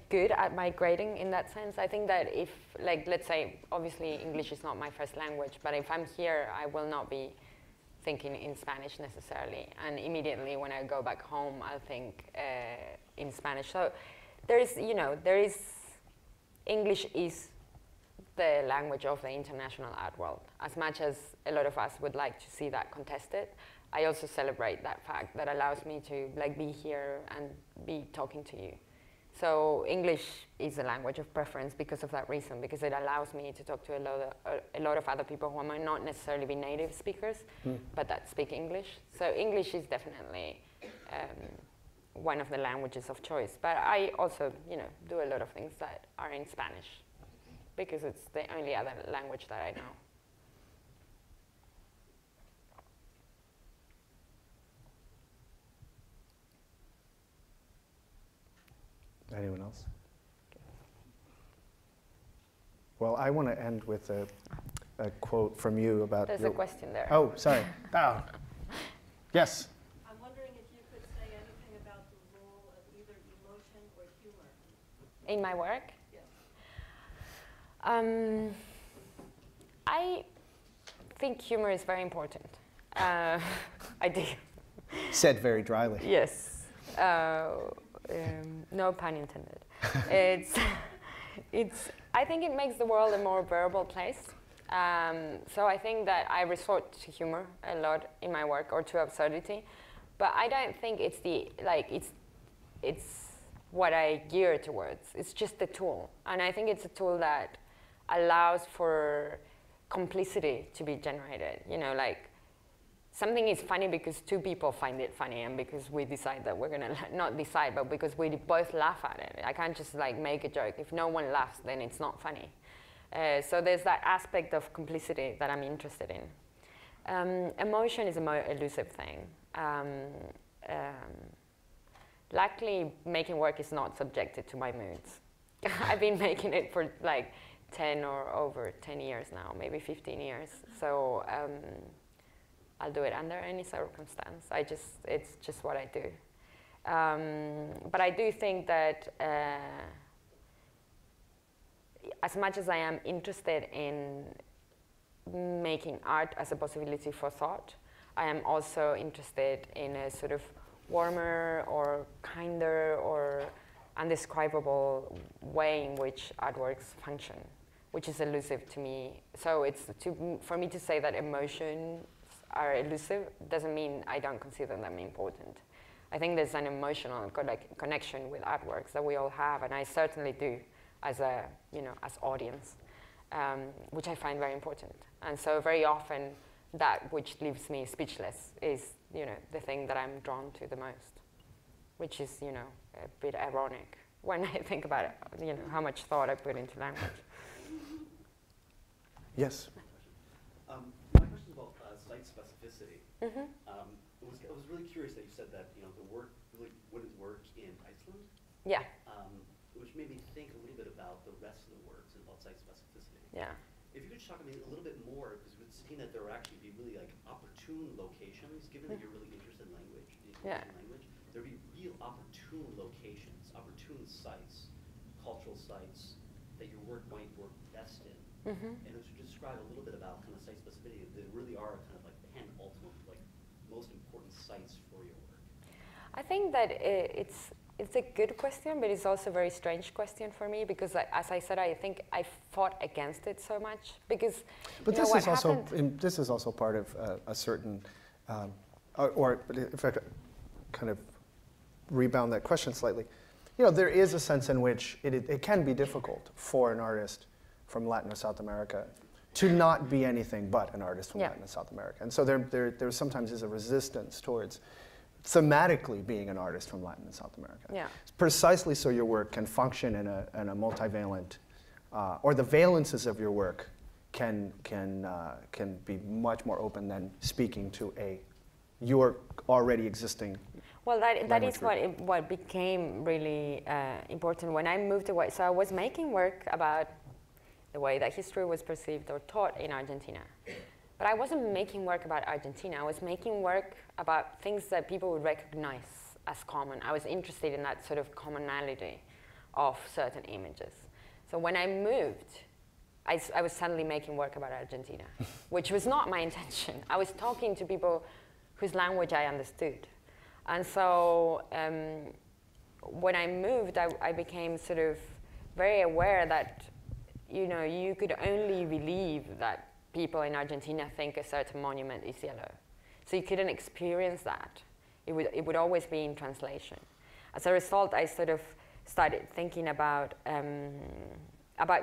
good at migrating in that sense. I think that if, like, let's say, obviously English is not my first language, but if I'm here, I will not be thinking in Spanish necessarily. And immediately when I go back home, I'll think in Spanish. So English is the language of the international art world. As much as a lot of us would like to see that contested, I also celebrate that fact that allows me to like be here and be talking to you. So English is a language of preference because of that reason, because it allows me to talk to a lot of other people who might not necessarily be native speakers, but that speak English. So English is definitely one of the languages of choice. But I also, do a lot of things that are in Spanish, because it's the only other language that I know. Anyone else? Well, I want to end with a quote from you about There's a question there. Oh, sorry. Oh. Yes. I'm wondering if you could say anything about the role of either emotion or humor. In my work? Yes. I think humor is very important. I do. Said very dryly. Yes. No pun intended. I think it makes the world a more bearable place. So I think that I resort to humor a lot in my work, or to absurdity, but I don't think it's it's what I gear towards. It's just a tool, and I think it's a tool that allows for complicity to be generated. Something is funny because two people find it funny, and because we decide that we're gonna, not decide, but because we both laugh at it. I can't just make a joke. If no one laughs, then it's not funny. So there's that aspect of complicity that I'm interested in. Emotion is a more elusive thing. Luckily, making work is not subjected to my moods. I've been making it for 10 or over 10 years now, maybe 15 years. So I'll do it under any circumstance. It's just what I do. But I do think that as much as I am interested in making art as a possibility for thought, I am also interested in a sort of warmer or kinder or undescribable way in which artworks function, which is elusive to me. So for me to say that emotions are elusive doesn't mean I don't consider them important. I think there's an emotional connection with artworks that we all have, and I certainly do as audience, which I find very important. And so very often that which leaves me speechless is the thing that I'm drawn to the most, which is a bit ironic when I think about it, how much thought I put into language. Yes. My question is about site specificity. Mm-hmm. I was really curious that you said that the work really wouldn't work in Iceland, Yeah. which made me think a little bit about the rest of the works and about site specificity. Yeah. If you could talk to me a little bit more, because we've seen that there would actually be really opportune locations, given that you're really interested in language, there'd be real opportune locations, opportune sites, cultural sites that your work might work best in. Mm-hmm. And if you could describe a little bit about kind of site specificity, that really are kind of penultimate, most important sites for your work. I think that it's a good question, but it's also a very strange question for me, because as I said, I think I fought against it so much because. But this is also this is also part of a certain, or if I could kind of rebound that question slightly, there is a sense in which it can be difficult for an artist from Latin or South America to not be anything but an artist from Latin and South America. And so there sometimes is a resistance towards thematically being an artist from Latin and South America. Yeah. Precisely so your work can function in a multivalent, or the valences of your work can be much more open than speaking to your already existing. Well, that is what became really important when I moved away. So I was making work about the way that history was perceived or taught in Argentina. But I wasn't making work about Argentina. I was making work about things that people would recognize as common. I was interested in that sort of commonality of certain images. So when I moved, I was suddenly making work about Argentina, which was not my intention. I was talking to people whose language I understood. And so when I moved, I became sort of very aware that you could only believe that people in Argentina think a certain monument is yellow. So you couldn't experience that. It would always be in translation. As a result, I sort of started thinking about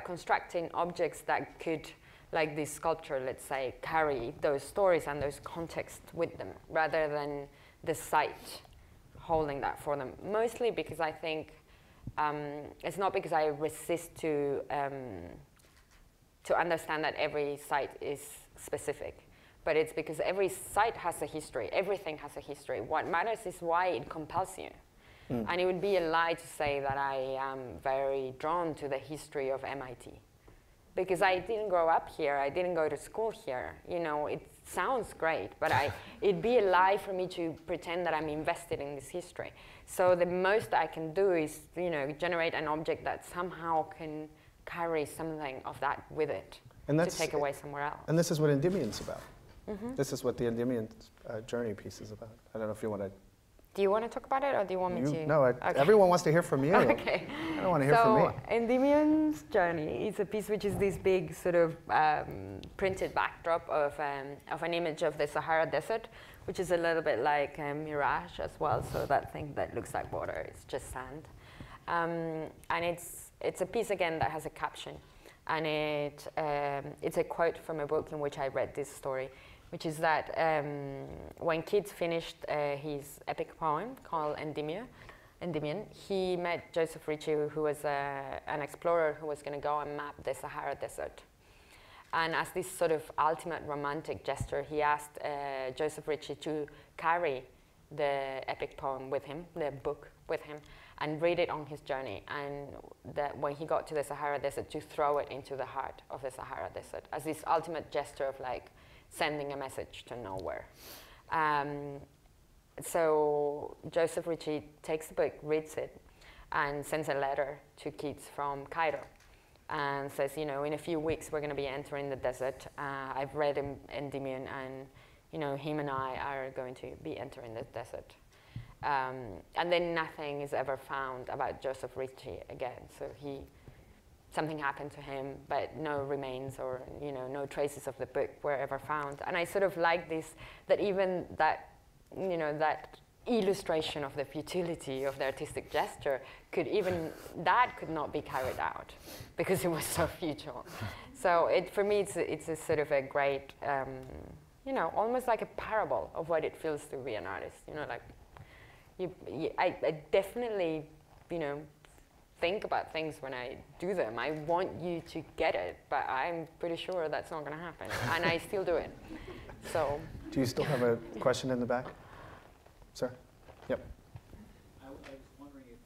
constructing objects that could, like this sculpture, let's say, carry those stories and those contexts with them, rather than the site holding that for them. Mostly because I think it's not because I resist to understand that every site is specific, but it's because every site has a history. Everything has a history. What matters is why it compels you. And it would be a lie to say that I am very drawn to the history of MIT. Because I didn't grow up here, I didn't go to school here. You know, it sounds great, but it'd be a lie for me to pretend that I'm invested in this history. So the most I can do is, you know, generate an object that somehow can carry something of that with it to take away somewhere else. And this is what Endymion's about. This is what the Endymion journey piece is about. I don't know if you want to... Do you want to talk about it, or do you want me to? No, okay. Everyone wants to hear from you. Okay. I don't want to hear from me. So Endymion's journey is a piece which is this big sort of printed backdrop of an image of the Sahara Desert, which is a little bit like a mirage as well. So that thing that looks like water is just sand. And it's a piece, again, that has a caption. And it's a quote from a book in which I read this story, which is that when Keats finished his epic poem called Endymion, he met Joseph Ritchie, who was an explorer who was going to go and map the Sahara Desert. And as this sort of ultimate romantic gesture, he asked Joseph Ritchie to carry the epic poem with him, the book with him, and read it on his journey. And that when he got to the Sahara Desert, to throw it into the heart of the Sahara Desert as this ultimate gesture of like sending a message to nowhere. So Joseph Ritchie takes the book, reads it, and sends a letter to Keats from Cairo, and says, you know, in a few weeks we're going to be entering the desert. I've read Endymion, and you know, him and I are going to be entering the desert. And then nothing is ever found about Joseph Ritchie again. So something happened to him, but no remains or, you know, no traces of the book were ever found. And I sort of like this, that even that, you know, that illustration of the futility of the artistic gesture could not be carried out because it was so futile. So for me, it's a sort of a great, you know, almost like a parable of what it feels to be an artist. You know, like I definitely, you know, think about things when I do them. I want you to get it, but I'm pretty sure that's not going to happen, and I still do it. So. Do you still have a question in the back, sir? Yep. I was wondering if,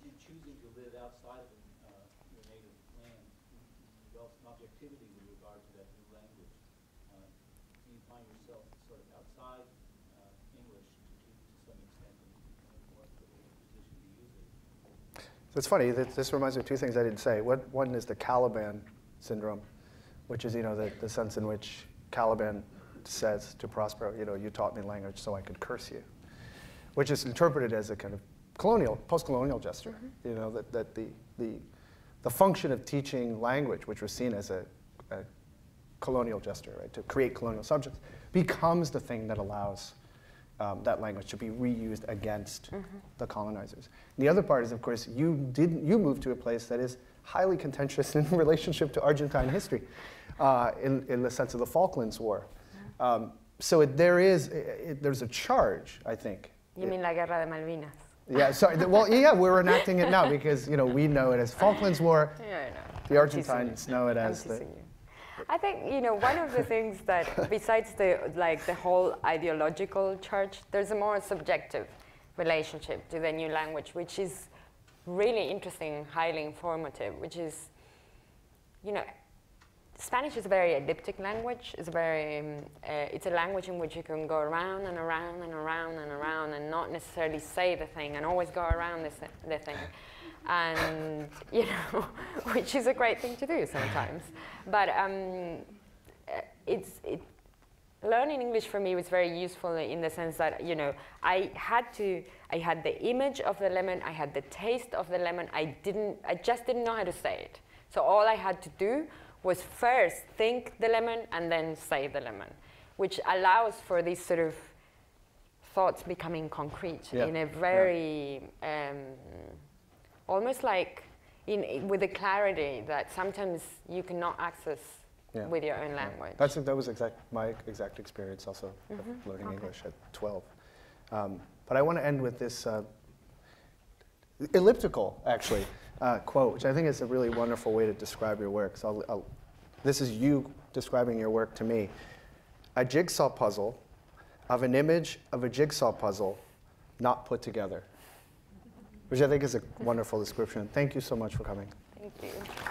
in choosing to live outside of your native land, you develop some objectivity with regard to that new language. Do you find yourself sort of outside English to some extent, and what position to use it? So it's funny, this reminds me of two things I didn't say. One is the Caliban syndrome, which is, you know, the sense in which Caliban says to Prospero, you know, you taught me language so I could curse you, which is interpreted as a kind of post-colonial gesture. You know, that the function of teaching language, which was seen as a colonial gesture, right, to create colonial subjects, becomes the thing that allows that language to be reused against the colonizers. And the other part is, of course, you moved to a place that is highly contentious in relationship to Argentine history, in the sense of the Falklands War. So there's a charge, I think. You mean La Guerra de Malvinas? Yeah, sorry. Well, yeah, we're enacting it now because, you know, we know it as Falklands War. Yeah, I know. The Argentines know it as the. I think, you know, one of the things that, besides the whole ideological charge, there's a more subjective relationship to the new language, which is really interesting, highly informative, which is, you know, Spanish is a very elliptic language. It's it's a language in which you can go around and around and around and around and not necessarily say the thing and always go around the thing. And, you know, which is a great thing to do sometimes. But learning English for me was very useful in the sense that, you know, I had the image of the lemon, I had the taste of the lemon, I just didn't know how to say it. So all I had to do was first think the lemon and then say the lemon, which allows for these sort of thoughts becoming concrete in a very almost like with the clarity that sometimes you cannot access with your own language. That was my exact experience also of learning English at 12. But I want to end with this elliptical, actually, quote, which I think is a really wonderful way to describe your work. So this is you describing your work to me. A jigsaw puzzle of an image of a jigsaw puzzle not put together, which I think is a wonderful description. Thank you so much for coming. Thank you.